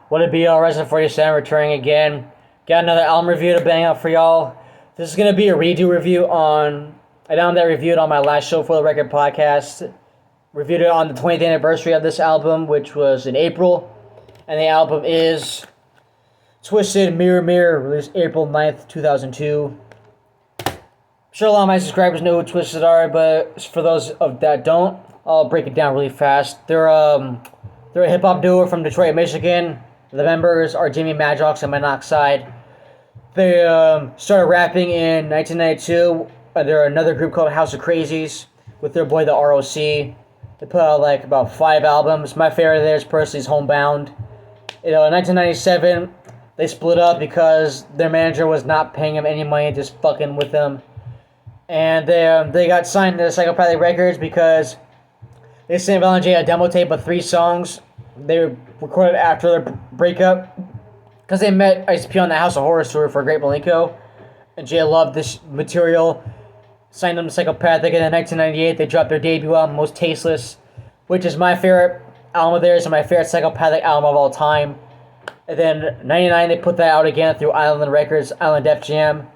What it be, all Rezin 47 returning again. Got another album review to bang out for y'all. This is going to be a redo review on an album that I reviewed on my last show for the record podcast. Reviewed it on the 20th anniversary of this album, which was in April. And the album is Twiztid Mirror Mirror, released April 9th, 2002. I'm sure a lot of my subscribers know who Twiztid are, but for those of that don't, I'll break it down really fast. They're a hip-hop duo from Detroit, Michigan. The members are Jimmy Madrox and Monoxide. They started rapping in 1992 under another group called House of Crazies with their boy the ROC. They put out like about 5 albums. My favorite of theirs personally is Homebound. In 1997, they split up because their manager was not paying them any money, just fucking with them. And they got signed to Psychopathic Records because they sent Valentine a demo tape of 3 songs. They recorded after their breakup because they met ICP on the House of Horror tour for Great Malenko. And Jay loved this material, signed them to Psychopathic, and in 1998 they dropped their debut album, Most Tasteless, which is my favorite album of theirs and my favorite Psychopathic album of all time. And then in 99 they put that out again through Island Records, Island Def Jam.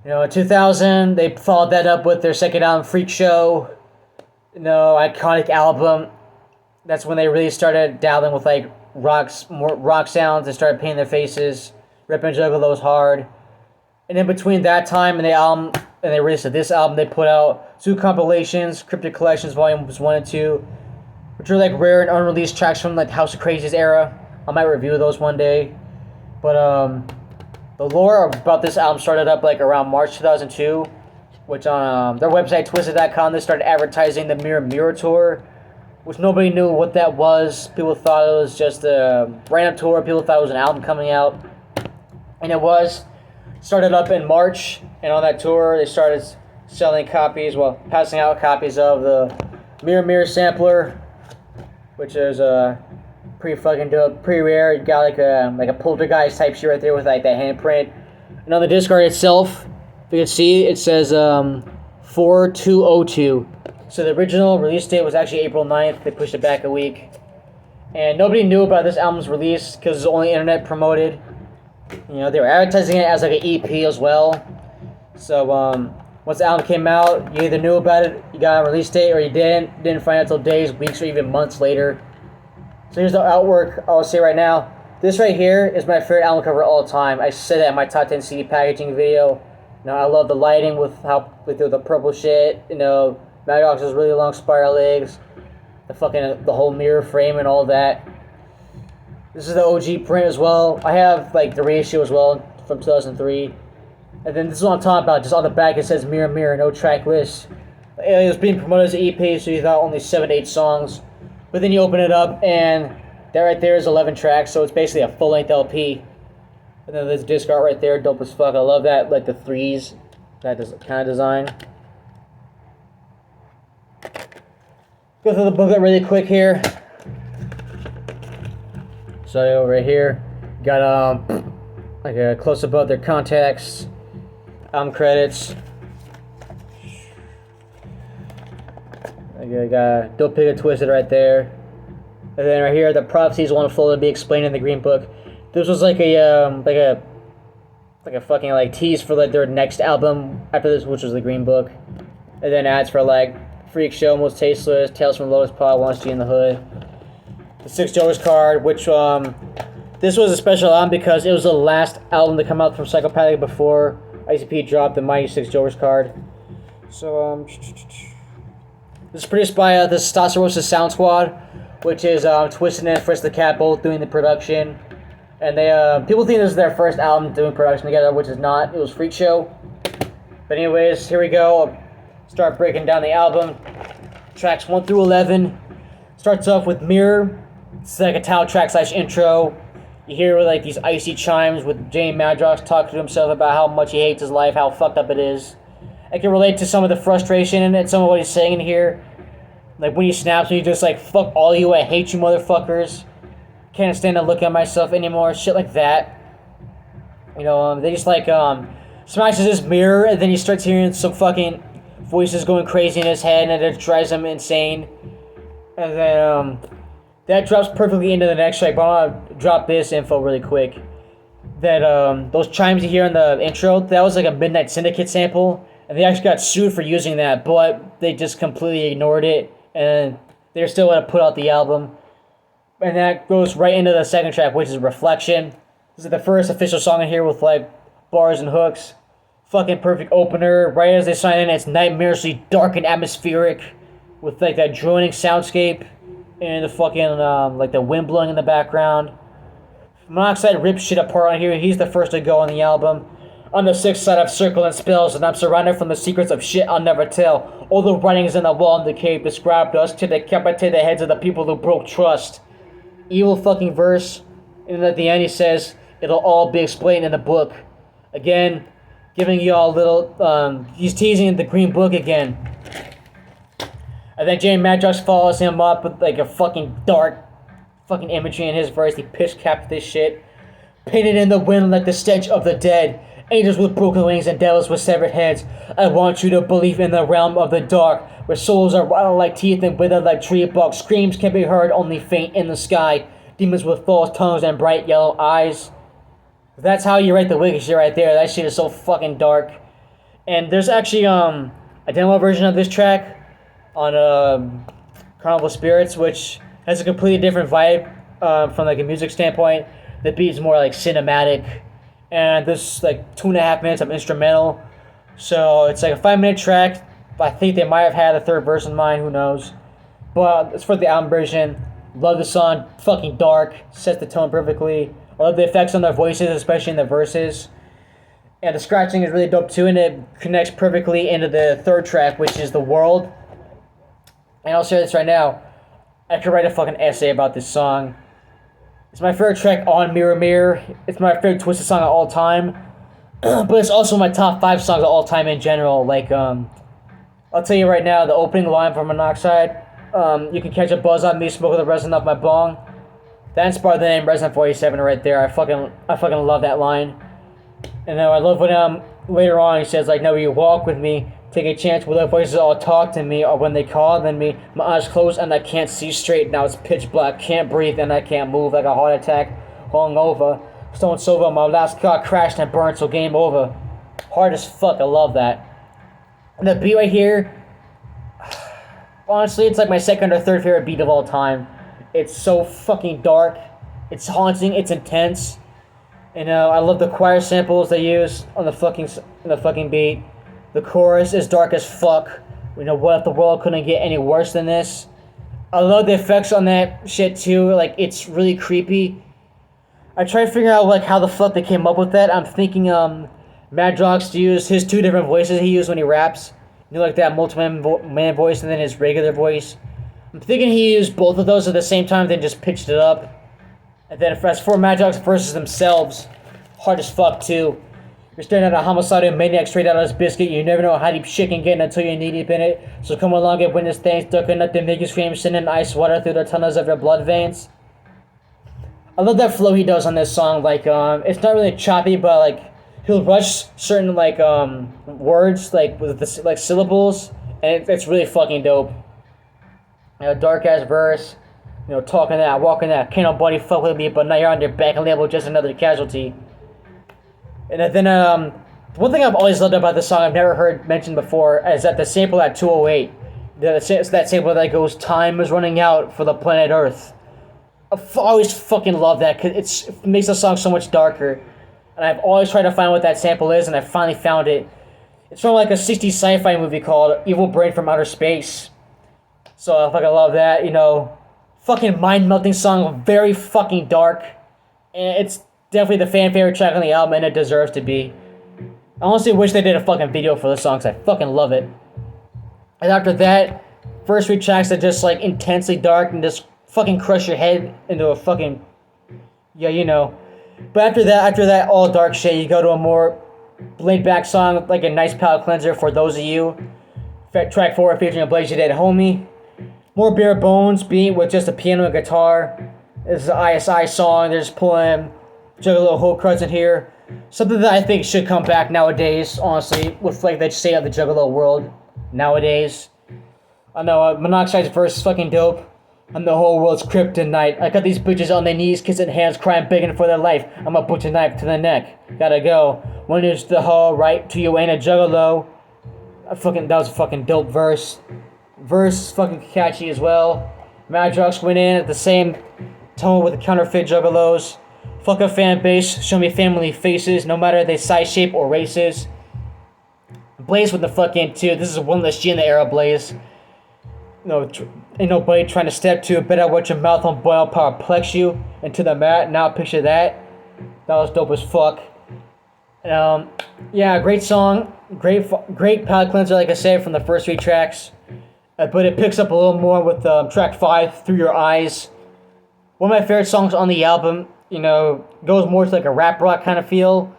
In 2000 they followed that up with their second album, Freak Show. Iconic album. That's when they really started dabbling with like more rock sounds. They started painting their faces, Rip and Juggalos hard. And in between that time and they released this album, they put out 2 compilations, Cryptic Collections Volumes 1 and 2, which are like rare and unreleased tracks from like House of Crazies era. I might review those one day. But the lore about this album started up like around March 2002, which on their website Twiztid.com they started advertising the Mirror Mirror tour, which nobody knew what that was. People thought it was just a random tour. People thought it was an album coming out. And it was. Started up in March, and on that tour they started selling copies, passing out copies of the Mirror Mirror sampler, which is pretty fucking dope, pretty rare. You got like a poltergeist type shit right there with like that handprint. And on the disc art itself, if you can see, it says 4202. So the original release date was actually April 9th. They pushed it back a week. And nobody knew about this album's release because it was only internet promoted. They were advertising it as like an EP as well. So once the album came out, you either knew about it, you got a release date, or you didn't. Didn't find out until days, weeks, or even months later. So here's the artwork. I'll say right now, this right here is my favorite album cover of all time. I said that in my top 10 CD packaging video. I love the lighting with the purple shit. Madrox has really long spiral legs, the whole mirror frame and all that. This is the OG print as well. I have like the reissue as well from 2003. And then this is what I'm talking about. Just on the back it says Mirror Mirror, no track list. It was being promoted as an EP, so you thought only 7-8 songs. But then you open it up and that right there is 11 tracks, so it's basically a full-length LP. And then there's disc art right there, dope as fuck. I love that, like the threes, that kind of design. Go through the booklet really quick here. So over here, got like a close up of their contacts, album credits. I got a dope pic of Twiztid right there, and then right here the prophecies will unfold and be explained in the Green Book. This was like a fucking like tease for like their next album after this, which was the Green Book, and then ads for like Freak Show, Most Tasteless, Tales from Lotus Pod, Wants to Be in the Hood. The 6 Jokers card, which this was a special album because it was the last album to come out from Psychopathic before ICP dropped the Mighty 6 Jokers card. So this is produced by the Stasarosa Sound Squad, which is Twiztid and Frisk the Cat both doing the production. And they people think this is their first album doing production together, which is not. It was Freak Show. But anyways, here we go. I'll start breaking down the album. Tracks 1 through 11. Starts off with Mirror. It's like a title track / intro. You hear like these icy chimes with Jay Madrox talking to himself about how much he hates his life, how fucked up it is. I can relate to some of the frustration and some of what he's saying in here. Like when he snaps and he's just like, fuck all you, I hate you motherfuckers. Can't stand to look at myself anymore, shit like that. They just like smashes his mirror and then he starts hearing some fucking voices going crazy in his head and it drives him insane. And then That drops perfectly into the next track, but I want to drop this info really quick. That those chimes you hear in the intro, that was like a Midnight Syndicate sample, and they actually got sued for using that, but they just completely ignored it, and they're still going to put out the album. And that goes right into the second track, which is Reflection. This is the first official song in here with like bars and hooks. Fucking perfect opener. Right as they sign in, it's nightmarishly dark and atmospheric, with like that droning soundscape and the fucking like the wind blowing in the background. Monoxide rips shit apart on here. He's the first to go on the album. On the sixth side, I've circled and spells, and I'm surrounded from the secrets of shit I'll never tell. All the writings in the wall in the cave described us to decapitate the heads of the people who broke trust. Evil fucking verse. And at the end he says, it'll all be explained in the book. Again, giving you all a little, he's teasing the Green Book again. And then Jay Madrox follows him up with like a fucking dark fucking imagery in his verse. He pitch capped this shit. Painted in the wind like the stench of the dead. Angels with broken wings and devils with severed heads. I want you to believe in the realm of the dark, where souls are rotten like teeth and withered like tree bark. Screams can be heard only faint in the sky. Demons with false tongues and bright yellow eyes. That's how you write the wicked shit right there. That shit is so fucking dark. And there's actually a demo version of this track on Carnival Spirits, which has a completely different vibe from like a music standpoint. The beat's more like cinematic, and this like 2.5 minutes of instrumental. So it's like a 5-minute track. I think they might have had a third verse in mind, who knows. But it's for the album version. Love the song, fucking dark, sets the tone perfectly. I love the effects on their voices, especially in the verses. And the scratching is really dope too, and it connects perfectly into the third track, which is The World. And I'll share this right now. I could write a fucking essay about this song. It's my favorite track on Mirror Mirror. It's my favorite Twiztid song of all time. But it's also my top 5 songs of all time in general. Like, I'll tell you right now, the opening line from Monoxide, you can catch a buzz on me, smoking the resin off my bong. That inspired the name Resin 47 right there. I fucking love that line. And then I love when later on he says, like, no, you walk with me, take a chance where their voices all talk to me, or when they call on me, my eyes closed and I can't see straight. Now it's pitch black, can't breathe and I can't move, like a heart attack, hung over. Stone silver, my last car crashed and burned, so game over. Hard as fuck, I love that. And the beat right here, honestly, it's like my second or third favorite beat of all time. It's so fucking dark, it's haunting, it's intense. And I love the choir samples they use on the fucking beat. The chorus is dark as fuck. You know, what if the world couldn't get any worse than this? I love the effects on that shit too. Like, it's really creepy. I tried figuring out like how the fuck they came up with that. I'm thinking Madrox used his 2 different voices he used when he raps. You know, like that multi-man voice and then his regular voice. I'm thinking he used both of those at the same time, then just pitched it up. And then as for Madrox verses themselves, hard as fuck too. You're staring at a homicidal maniac straight out of his biscuit. You never know how deep shit can get until you're knee deep in it. So come along and witness things ducking up to make you scream, sending ice water through the tunnels of your blood veins. I love that flow he does on this song. Like, it's not really choppy, but like he'll rush certain like words like with the like syllables, and it's really fucking dope. You know, dark ass verse. You know, talking that, walking that. Can't nobody fuck with me, but now you're on your back and labeled just another casualty. And then one thing I've always loved about this song I've never heard mentioned before is that the sample at 208, that sample that goes, time is running out for the planet Earth. I've always fucking loved that because it makes the song so much darker. And I've always tried to find what that sample is, and I finally found it. It's from like a 60s sci-fi movie called Evil Brain from Outer Space. So I fucking love that, you know. Fucking mind-melting song, very fucking dark. And it's definitely the fan favorite track on the album, and it deserves to be. I honestly wish they did a fucking video for this song, because I fucking love it. And after that, first 3 tracks are just like intensely dark and just fucking crush your head into a fucking, yeah, you know. But after that all dark shit, you go to a more laid back song, like a nice palate cleanser for those of you. Track 4 featuring a Blaze Your Dead Homie. More bare bones beat with just a piano and guitar. This is an ISI song. They're just pulling Juggalo Whole Crutch in here. Something that I think should come back nowadays, honestly, with like they say of the Juggalo world nowadays. I know Monoxide's verse is fucking dope. I'm the whole world's kryptonite. I got these bitches on their knees, kissing hands, crying, begging for their life. I'm a butcher knife to the neck. Gotta go. When is the whole right to you ain't a juggalo? That was a fucking dope verse. Verse fucking catchy as well. Madrox went in at the same tone with the counterfeit juggalos. Fuck a fan base, show me family faces, no matter they size, shape, or races. Blaze with the fucking too. This is one less G in the era, Blaze. No, ain't nobody trying to step to it. Better watch your mouth on boil, power plex you into the mat. Now picture that. That was dope as fuck. Yeah, great song. Great palate cleanser, like I said, from the first 3 tracks. But it picks up a little more with track 5, Through Your Eyes. One of my favorite songs on the album. Goes more to like a rap rock kind of feel.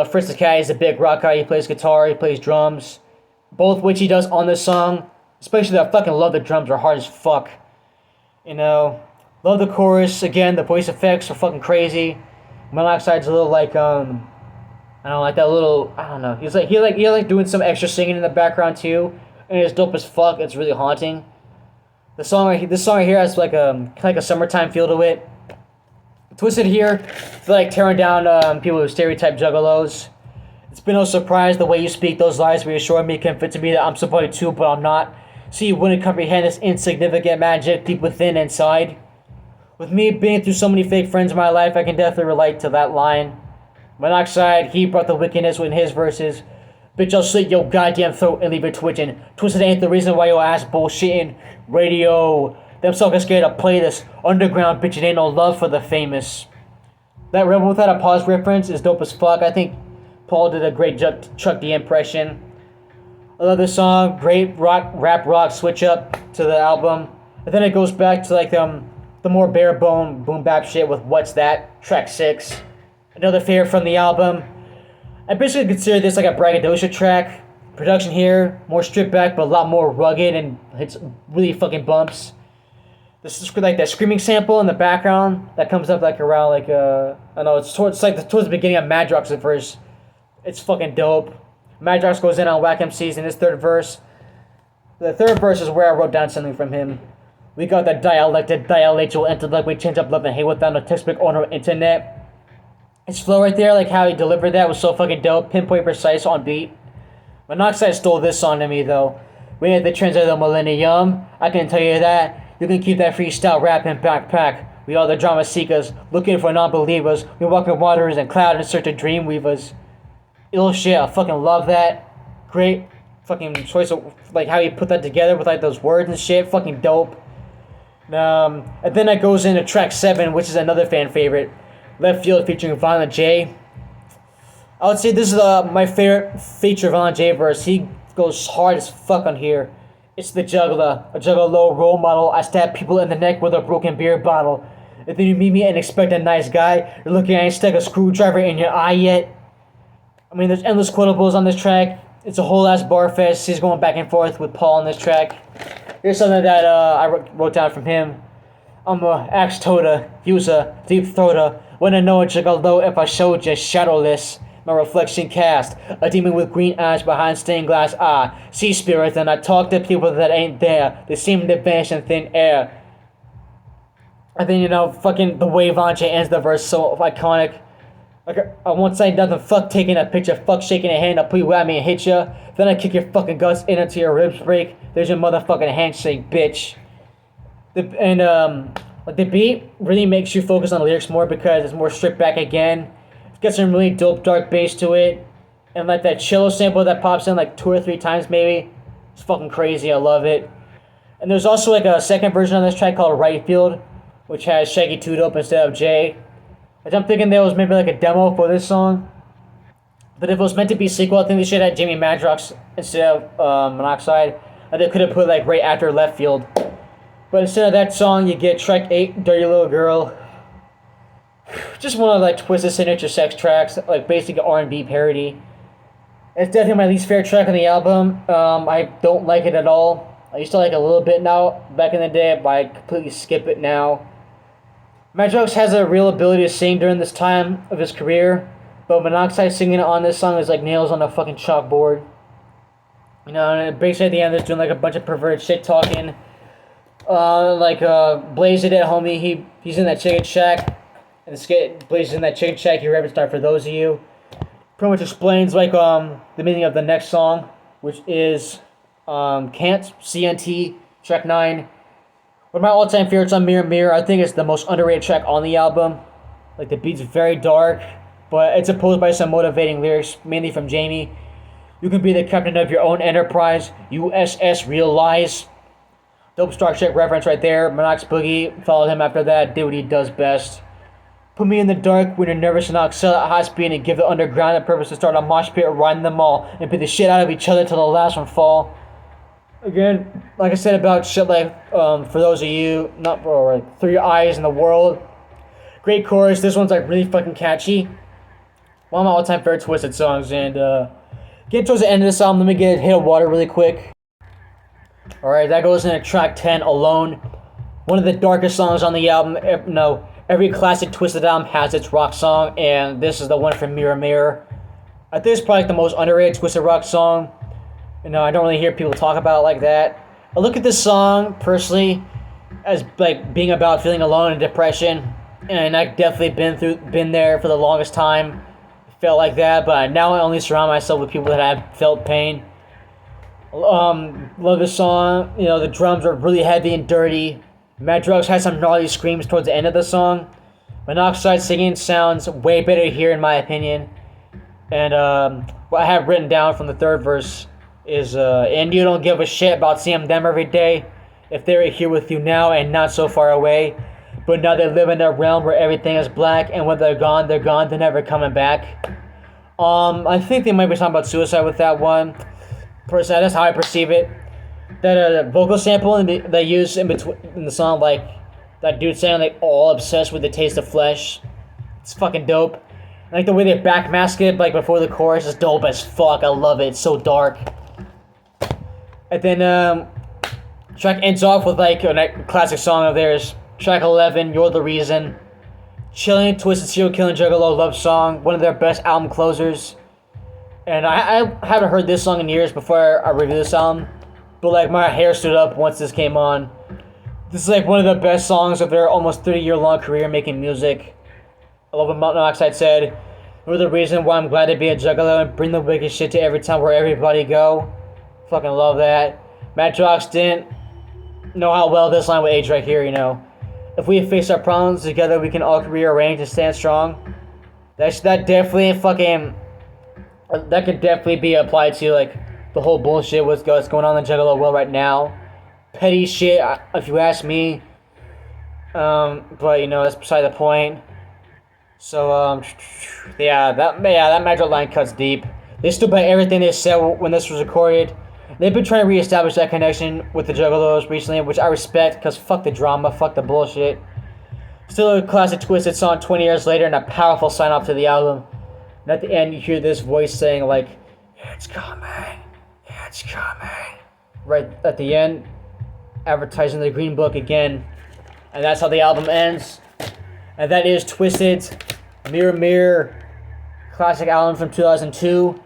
Fritz the Cat is a big rock guy. He plays guitar, he plays drums. Both which he does on this song. Especially I fucking love the drums, they're hard as fuck. Love the chorus. Again, the voice effects are fucking crazy. Monoxide's a little like, I don't know, like that little, I don't know. He's like, he like doing some extra singing in the background too. And it's dope as fuck, it's really haunting. This song right here has like a summertime feel to it. Twiztid here, I feel like tearing down people who stereotype juggalos. It's been no surprise the way you speak those lies reassure me, convincing me that I'm somebody too, but I'm not. See, you wouldn't comprehend this insignificant magic deep within inside. With me being through so many fake friends in my life, I can definitely relate to that line. Monoxide, he brought the wickedness in his verses. Bitch, I'll slit your goddamn throat and leave it twitching. Twiztid ain't the reason why your ass bullshitting. Radio. Them suckers scared to play this. Underground, bitch, it ain't no love for the famous. That Rebel Without a Pause reference is dope as fuck. I think Paul did a great Chuck D impression. I love this song. Great rap rock switch up to the album. And then it goes back to like the more bare bone boom bap shit with What's That? Track 6. Another favorite from the album. I basically consider this like a braggadocio track. Production here, more stripped back but a lot more rugged and it's really fucking bumps. This is like that screaming sample in the background that comes up like around like I don't know, it's towards the beginning of Madrox's verse. It's fucking dope. Madrox goes in on Whack MCs in his third verse. The third verse is where I wrote down something from him. We got the dialected, dialectual intellect. We change up love and hate without no textbook or no internet. His flow right there, like how he delivered that was so fucking dope. Pinpoint precise on beat. Monoxide stole this song to me though. We ain't the trends of the millennium. I can tell you that. You can keep that freestyle rapping backpack. We are the drama seekers, looking for non-believers. We walk in waters and cloud in search of dream weavers. Ill shit, I fucking love that. Great fucking choice of like how he put that together with like those words and shit. Fucking dope. And then it goes into track 7, which is another fan favorite. Left Field featuring Violent J. I would say this is my favorite feature of Violent J verse. He goes hard as fuck on here. It's the juggler, a juggalo role model. I stab people in the neck with a broken beer bottle. If then you meet me and expect a nice guy, you're looking at ain't stuck a screwdriver in your eye yet. I mean, there's endless quotables on this track. It's a whole ass bar fest. He's going back and forth with Paul on this track. Here's something that I wrote down from him. I'm a axe toter, user, deep throater. Wanna know a juggalo if I showed you shadowless. My reflection cast, a demon with green eyes behind stained glass eye. Sea spirits, and I talk to people that ain't there. They seem to vanish in thin air. I think, fucking the way Vanche ends the verse so iconic. Like, I won't say nothing, fuck taking a picture, fuck shaking a hand, I'll put you at me and hit ya. Then I kick your fucking guts in until your ribs break. There's your motherfucking handshake, bitch. The beat really makes you focus on the lyrics more because it's more stripped back again. Got some really dope dark bass to it. And like that cello sample that pops in like 2 or 3 times maybe. It's fucking crazy, I love it. And there's also like a second version of this track called Right Field, which has Shaggy 2'd up instead of Jay. Which I'm thinking there was maybe like a demo for this song. But if it was meant to be a sequel, I think they should have Jamie Madrox instead of Monoxide. And they could have put like right after Left Field. But instead of that song, you get track 8, Dirty Little Girl. Just one of like Twiztid's signature sex tracks, like basic R&B parody. It's definitely my least favorite track on the album. I don't like it at all. I used to like it a little bit now, back in the day, but I completely skip it now. Madrox has a real ability to sing during this time of his career, but Monoxide singing on this song is like nails on a fucking chalkboard. And basically at the end, they're doing like a bunch of perverted shit talking. Blaze it at homie. He's in that chicken shack, and Blaze is in that chicken shack. You Raven Star for those of you. Pretty much explains the meaning of the next song, which is Can't CNT track 9. One of my all-time favorites on Mirror Mirror. I think it's the most underrated track on the album. Like the beat's very dark, but it's opposed by some motivating lyrics, mainly from Jamie. You can be the captain of your own enterprise. USS Realize. Dope Star Trek reference right there. Monoxide Boogie followed him after that. Did what he does best. Put me in the dark when you're nervous and I'll excel at high speed and give the underground a purpose to start a mosh pit, riding them all and beat the shit out of each other till the last one fall. Again, like I said about shit like for those of you not for like Through Your Eyes in the World. Great chorus. This one's like really fucking catchy. One of my all-time favorite Twiztid songs. And getting towards the end of this album, let me get a hit of water really quick. Alright, that goes into track 10, Alone. One of the darkest songs on the album. Every classic Twiztid album has its rock song, and this is the one from Mirror Mirror. I think it's probably the most underrated Twiztid rock song. I don't really hear people talk about it like that. I look at this song, personally, as like being about feeling alone and depression. And I've definitely been there for the longest time. Felt like that, but now I only surround myself with people that have felt pain. Love this song. The drums are really heavy and dirty. Mad Drugs has some gnarly screams towards the end of the song. Monoxide singing sounds way better here in my opinion. And what I have written down from the third verse is, and you don't give a shit about seeing them every day. If they were here with you now and not so far away. But now they live in a realm where everything is black, and when they're gone, they're never coming back. I think they might be talking about suicide with that one. Personally, that's how I perceive it. That vocal sample they use in the song, like that dude saying like all obsessed with the taste of flesh. It's fucking dope. And, like the way they backmask it like before the chorus is dope as fuck. I love it. It's so dark. And then track ends off with like a classic song of theirs. Track 11, You're the Reason. Chilling, Twiztid Serial Killing Juggalo love song. One of their best album closers. And I haven't heard this song in years before I review this album. But like my hair stood up once this came on. This is like one of the best songs of their almost 30-year-long career making music. I love what Monoxide said. You're the reason why I'm glad to be a juggalo and bring the wicked shit to every town where everybody go. Fucking love that. Matt Drox didn't know how well this line would age right here, If we face our problems together, we can all rearrange and stand strong. That definitely that could definitely be applied to like the whole bullshit what's going on in the Juggalo world right now. Petty shit, if you ask me. But that's beside the point. So that Metro line cuts deep. They stood by everything they said when this was recorded. They've been trying to reestablish that connection with the Juggalos recently, which I respect, because fuck the drama, fuck the bullshit. Still a classic Twiztid song 20 years later, and a powerful sign-off to the album. And at the end, you hear this voice saying, like, it's coming, it's coming. Right at the end, advertising the Green Book again. And that's how the album ends. And that is Twiztid's Mirror Mirror classic album from 2002.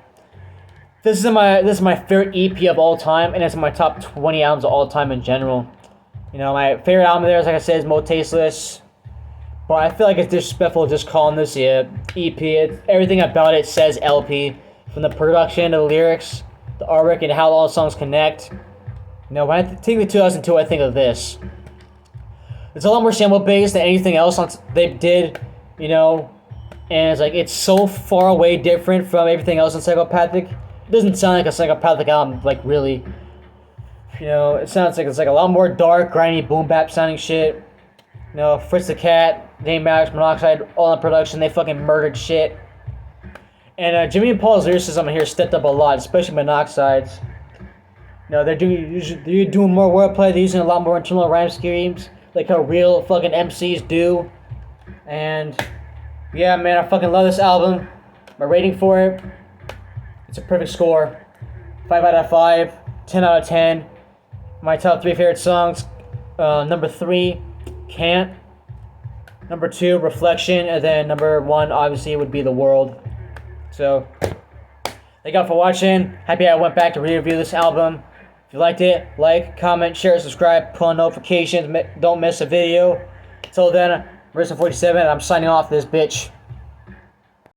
This is my favorite EP of all time, and it's in my top 20 albums of all time in general. My favorite album there, like I said, is Mo Tasteless. But I feel like it's disrespectful just calling this EP. Everything about it says LP. From the production to the lyrics, the artwork, and how all the songs connect. When I think of 2002, I think of this. It's a lot more sample-based than anything else they did, And it's so far away different from everything else in Psychopathic. It doesn't sound like a Psychopathic album, like really. It sounds like it's like a lot more dark, grimy, boom bap sounding shit. Fritz the Cat, Dame Max, Monoxide, all in production. They fucking murdered shit. And Jimmy and Paul's lyricism here stepped up a lot, especially Monoxide's. They're doing more wordplay. They're using a lot more internal rhyme schemes, like how real fucking MCs do. And yeah, man, I fucking love this album. My rating for it, it's a perfect score. 5 out of 5, 10 out of 10. My top 3 favorite songs. Number 3, Can't. Number 2, Reflection. And then number 1, obviously, would be The World. So, thank y'all for watching. Happy I went back to re-review this album. If you liked it, like, comment, share, subscribe, put on notifications. Don't miss a video. Until then, Rezin47, and I'm signing off this bitch.